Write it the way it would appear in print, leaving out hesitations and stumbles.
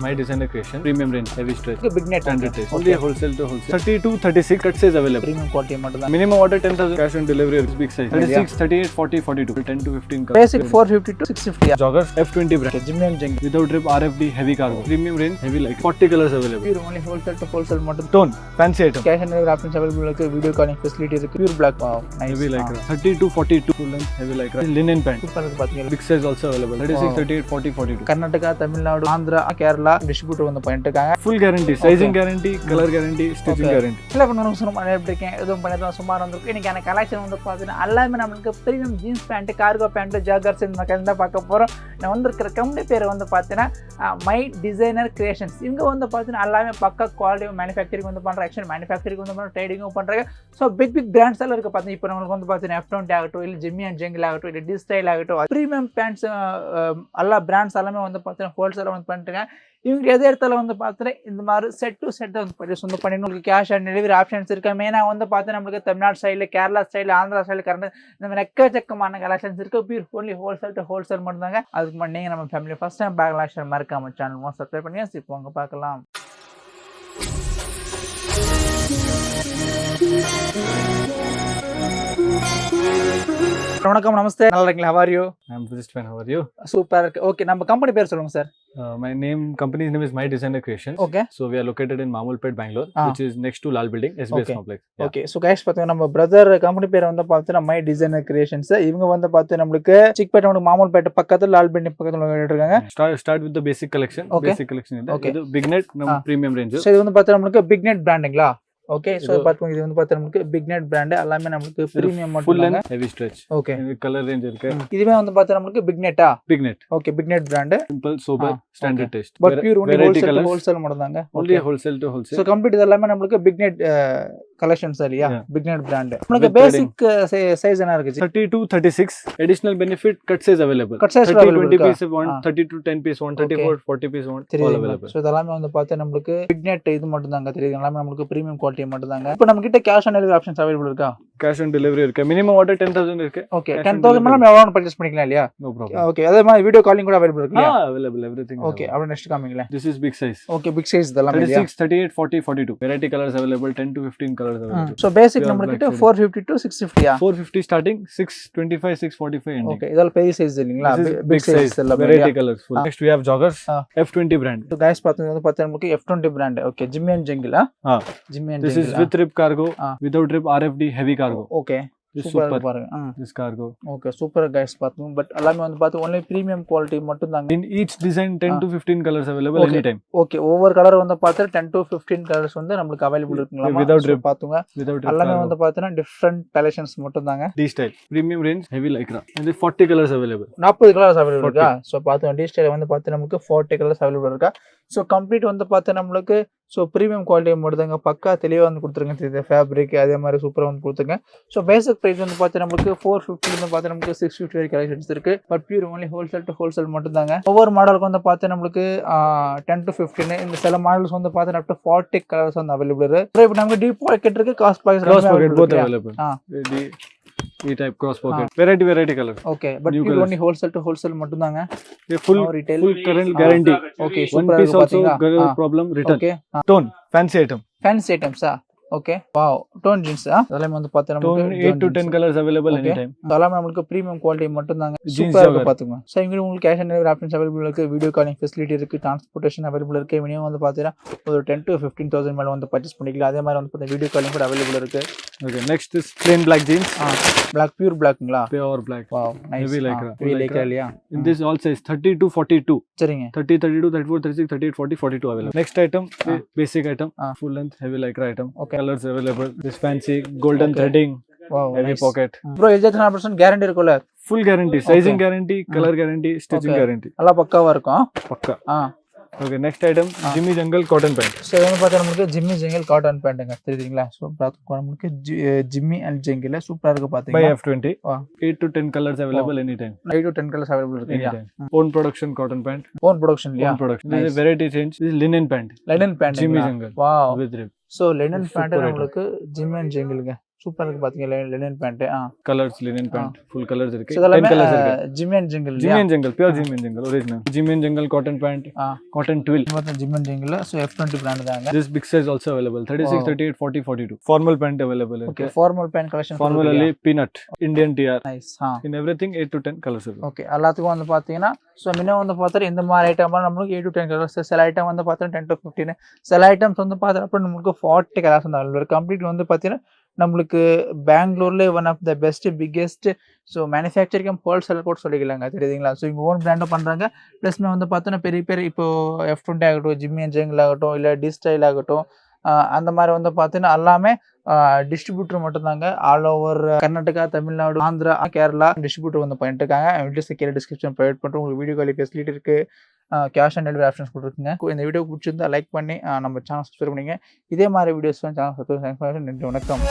My designer creation, premium range, heavy stretch, big net standard taste. Only wholesale to wholesale. 32, 36 cut size available. Premium quality மட்டும் Minimum order 10,000 cash on delivery. Big size. 36, 38, 40, 42. 10 to 15 colors. Basic 450 to 650. Joggers F20 brand. Jimmy and Jing. Without drip, RFD, heavy cargo. Premium range, heavy like 40 colors available. Pure only wholesale to wholesale மட்டும். Tone, fancy item. Cash and delivery options available இருக்கு. Video calling facility இருக்கு. Pure black. Wow, nice. Heavy lycra. 30 to 42 full length, heavy lycra. Linen pant. Super இருக்கு பாத்தீங்களா. Big size also available. 36, 38, 40, 42. Karnataka, Tamil Nadu, Andhra, Kerala distributor வந்து பண்ணிட்டு இருக்காங்க. Full guarantee, sizing guarantee, color guarantee, stitching guarantee. இல்ல கொஞ்சம் சும்மா பண்ணிட்டு இருக்கேன். எதுவும் பண்ணதான் சுமார் வந்திருக்கு. இன்னைக்கான கலெக்ஷன் வந்து பாத்தீங்கன்னா எல்லாமே நமக்கு premium jeans pant, cargo pant, joggers இந்த மாதிரி தான் பார்க்க போறோம். நான் வந்திருக்கிற கம்பெனி பேர் வந்து பாத்தீங்கன்னா மை டிசைனர் கிரியேஷன்ஸ். இவங்க வந்து பாத்தீங்கன்னா எல்லாமே பக்கா குவாலிட்டி மேனுஃபேக்சரிங் வந்து பண்ற, ஆக்சுவலி மேனுஃபேக்சரிங் வந்து பண்ற, ட்ரேடிங்கும் பண்றாங்க. ஸோ பிக் பிராண்ட்ஸ் எல்லாம் இருக்கு பாத்தீங்கன்னா. இப்போ நம்மளுக்கு வந்து பாத்தீங்கன்னா F20 ஆகட்டும், இல்லை ஜிம்மி அண்ட் ஜெங்கில் ஆகட்டும், இல்லை டி ஸ்டைல் ஆகட்டும், பிரீமியம் பேண்ட்ஸ் எல்லா பிராண்ட்ஸ் எல்லாமே வந்து பாத்தீங்கன்னா ஹோல்சேல வந்து பண்ணிட்டுருங்க. இவங்க எது இடத்துல வந்து பார்த்தீங்கன்னா இந்த மாதிரி செட் டு செட் வந்து பர்ச்சேஸ் வந்து பண்ணி உங்களுக்கு கேஷ் ஆன் டெலிவரி ஆப்ஷன்ஸ் இருக்கு. மெயினாக வந்து பார்த்தீங்கன்னா நம்மளுக்கு தமிழ்நாடு ஸ்டைலில், கேரளா ஸ்டைலில், ஆந்திரா ஸ்டைலில், கர்நாடகா இந்த மாதிரி எக்கச்சக்கமான கலெக்ஷன்ஸ் இருக்கு. Pure only wholesale to wholesale மட்டும் தாங்க. அதுக்கு முன்னாடி நீங்கள் நம்ம ஃபேமிலி ஃபர்ஸ்ட் டைம் பேக்லாஷன் மறக்காம சேனல் சப்ஸ்கிரைப் பண்ணி இப்போ வாங்க பார்க்கலாம். வணக்கம், நமஸ்தே, நல்லா இருக்கீங்களா? How are you? I'm just fine. How are you? Super இருக்கு. ஓகே, நம்ம கம்பெனி பேர் சொல்லுங்க sir. My company's name is My Designer Creation. Okay. So we are located in Mamulpet, Bangalore, which is next to Lal Building, SBS Complex. Okay, so guys பார்த்தீங்கன்னா நம்ம brother company பேர் வந்து பார்த்தீங்கன்னா my designer creations. இவங்க வந்து பார்த்து நம்மளுக்கு சிக்பேட், நம்மளுக்கு மாமூல்பேட் பக்கத்தில், லால் பில்டிங் பக்கத்தில் இருக்காங்க. Start with the basic collection. Okay. Basic collection இது big net நம்ம premium range. ஸோ இது வந்து பார்த்தீங்கன்னா நம்மளுக்கு பிக் நெட் பிராண்டுங்களா? ஓகே, சோ பாத்துங்க, இது வந்து பார்த்தா நமக்கு பிக் நெட் பிராண்ட் எல்லாமே நமக்கு premium full and heavy stretch. Okay, இந்த கலர் ரேஞ்ச் இருக்கு. இதுவே வந்து பார்த்தா நமக்கு பிக் நெட்டா? Big net. Okay, big net brand. Simple, super, standard taste. But pure only wholesale மட்டும் தாங்க. only wholesale to wholesale. So complete எல்லாமே நமக்கு பிக் நெட் கலெக்ஷன்ஸ் இல்லையா? Big net brand. நமக்கு பேசிக் சைஸ் என்ன இருக்கு? 32, 36. Additional benefit cut size available. Cut size 30, 20 piece want, 30 to 10 piece want, 34, 40 piece want, all available. So இதெல்லாம் வந்து பார்த்தா நமக்கு பிக் நெட் இது மட்டும் தாங்க தெரியுது. எல்லாமே நமக்கு பிரீமியம் குவாலிட்டி மட்டும் தாங்க. இப்போ நம்ம கிட்ட cash on delivery options available இருக்கா? கேஷ் ஆன் டெலிவரி இருக்கு. மினிமம் ஆர்டர் 10,000 இருக்கு. ஓகே, 10,000 மேல நம்ம எவ்வளவு பர்ச்சேஸ் பண்ணிக்கலாம் இல்லையா? No problem. ஓகே, அதே மாதிரி வீடியோ காலிங் கூட அவைலபிள் இருக்கு. available everything. ஓகே, அப்ப நெக்ஸ்ட் காமிங்களா? This is big size. Okay, big size இதெல்லாம் 36, 38, 40, 42. Variety colors available. 10 to 15 colors available. So basic நம்ம கிட்ட 450 to 650 ஆ? 450 starting, 625, 645 ending. ஓகே, இதெல்லாம் பெரிய சைஸ் இல்லீங்களா? Big size எல்லாம் variety colors full. Next we have joggers F20 brand. So guys பாத்தீங்கன்னா வந்து பார்த்தா நமக்கு F20 brand. Okay, Jimmy and ஜெங்கில். Jimmy and This is with rib cargo, without rib RFD, heavy cargo. Okay, super பாருங்க. This cargo. Okay, super guys பாத்தோம். But எல்லாமே வந்து பார்த்து only பிரீமியம் குவாலிட்டி மட்டும் தாங்க. In each design 10 to 15 colors available anytime. Okay, ஒவ்வொரு colour வந்து பார்த்தா 10 to 15 கலர்ஸ் வந்து நமக்கு அவைலபிள் இருக்குங்களா? Without rib பாத்துங்க. எல்லாமே வந்து பார்த்தா டிஃபரண்ட் கலெக்ஷன்ஸ் மட்டும் தாங்க. D style premium range, heavy lycra, and 40 colors available. 40 colours available இருக்கா? சோ பாத்தோம், D style வந்து பார்த்தா நமக்கு 40 கலர்ஸ் அவைலபிள் இருக்கா? சோ கம்ப்ளீட் வந்து பார்த்தா நமக்கு ஸோ ப்ரீமியம் குவாலிட்டி மட்டும்தாங்க. பக்கா தெளிவாக வந்து கொடுத்துருங்க. ஃபேப்ரிக் அதே மாதிரி சூப்பராக வந்து கொடுத்துருங்க. ஸோ பேசிக் ப்ரைஸ் வந்து பார்த்தா நமக்கு 450 வந்து பார்த்தா நமக்கு 650 வரைக்கும் கலெக்ஷன்ஸ் இருக்கு. But pure only wholesale to wholesale மட்டும் தாங்க. ஒவ்வொரு மாடலுக்கு வந்து பார்த்தா நம்மளுக்கு 10 to 15 இந்த சில மாடல்ஸ் வந்து பார்த்தா அப் டு 40 கலர்ஸ் வந்து அவைலபிள் இருக்கு. இப்போ நமக்கு டீப் பாக்கெட் இருக்கு, cross pocket both available. E type cross pocket, variety colors. Okay, but pure only wholesale to wholesale மட்டும் தாங்க. Full retail, full current guarantee. Okay, one piece also problem return. Okay, tone fancy item. Fancy items okay, wow, torn jeans அதெல்லாம் வந்து பார்த்தா நமக்கு 8 to 10 colors available anytime. அதெல்லாம் நமக்கு premium quality மட்டும் தாங்க. சூப்பரா இருக்கு பாத்துங்க. சோ இங்க உங்களுக்கு cash on delivery options available இருக்கு, வீடியோ காலிங் ஃபெசிலிட்டி இருக்கு, டிரான்ஸ்போர்ட்டேஷன் அவைலபிள் இருக்கு. மினிமம் வந்து பாத்தீங்கன்னா ஒரு 10 to 15,000 மேல வந்து பர்ச்சேஸ் பண்ணிக்கலாம். அதே மாதிரி வந்து பார்த்தா வீடியோ காலிங் கூட அவைலபிள் இருக்கு. Okay, next is plain black jeans. Black, pure blackங்களா? Pure black. Wow, nice. Heavy lycra. Heavy lycra இல்லையா? In this all size 30 to 42. சரிங்க. 30, 32, 34, 36, 38, 40, 42 available. Next item, basic item, full length heavy lycra item. Okay. Colors available. This fancy golden threading. Wow, heavy nice. pocket. Bro, is that 100% guarantee இருக்குல? Full guarantee, sizing guarantee, color guarantee, stitching guarantee. எல்லாம் பக்காவா இருக்கும். பக்கா. Okay, next item, Jimmy Jungle cotton pant. So வந்து பார்த்தா நமக்கு Jimmy ஜெங்கில் cotton பேண்ட்ங்க தெரியுதுங்களா? So நமக்கு ஜிம்மி அண்ட் ஜெங்கில் சூப்பரா இருக்கு பாத்தீங்கன்னா. By F20, 8 to 10 colors available anytime. 8 to 10 colors available இருக்கு இல்லையா? Own production cotton pant. Own production இல்லையா? Own production. This is variety change. This is linen pant. Linen pant. Jimmy Jungle. Wow. With rib. So linen pant நம்மளுக்கு Jimmy and ஜெங்கிலுங்க சூப்பரா இருக்கு பாத்தீங்க linen pant colours linen pant full colours இருக்கு So, இதெல்லாமே 10 colours இருக்கு Jim and Jingle Jim and Jungle pure Jim and Jungle original Jim and Jungle cotton pant cotton twill Jim and Jingle so F20 brand தாங்க this big size also available 36 38 40 42 formal pant available okay formal pant collection formal ಅಲ್ಲಿ peanut indian tr nice in everything 8 to 10 colors இருக்கு okay எல்லாத்துக்கும் வந்து பார்த்தீங்கன்னா so minimum வந்து பார்த்தா இந்த மாதிரி ஐட்டம் நம்மளுக்கு 8 to 10 கலர்ஸ் சில ஐட்டம் வந்து பார்த்தா 10 to 15 சில ஐட்டம்ஸ் வந்து பார்த்தா நம்மளுக்கு 40 கலர்ஸ் வந்து அவைலபிள் கம்ப்ளீட் வந்து பார்த்தீங்கன்னா நம்மளுக்கு பெங்களூர்ல one of the best biggest so manufacturing wholesale கூட சொல்லிக்கலாங்க தெரியுதுங்களா ஸோ இங்கே ஓன் பிராண்டும் பண்ணுறாங்க ப்ளஸ் வந்து பார்த்தோன்னா பெரிய இப்போ F20 ஆகட்டும் ஜிம்மி அண்ட் ஜங்கிள் ஆகட்டும் இல்லை டி ஸ்டைல் ஆகட்டும் அந்த மாதிரி வந்து பார்த்தீங்கன்னா எல்லாமே டிஸ்ட்ரிபியூட்டர் மட்டும்தாங்க all over Karnataka Tamil Nadu Andhra Kerala distributor வந்து பண்ணிட்டு இருக்காங்க வீடியோஸ் கீழே டிஸ்கிரிப்ஷன் ப்ரொவைட் பண்ணுறோம் உங்களுக்கு வீடியோ கால் ஃபெசிலிட்டி இருக்கு கேஷ் ஆன் டெலிவரி ஆப்ஷன்ஸ் கொடுத்துருக்குங்க இந்த வீடியோ பிடிச்சிருந்தா லைக் பண்ணி நம்ம சேனல் சப்ஸ்கிரைப் பண்ணிங்க இதே மாதிரி வீடியோஸ் சேனல் சப்ஸ்கிரைப் நன்றி வணக்கம்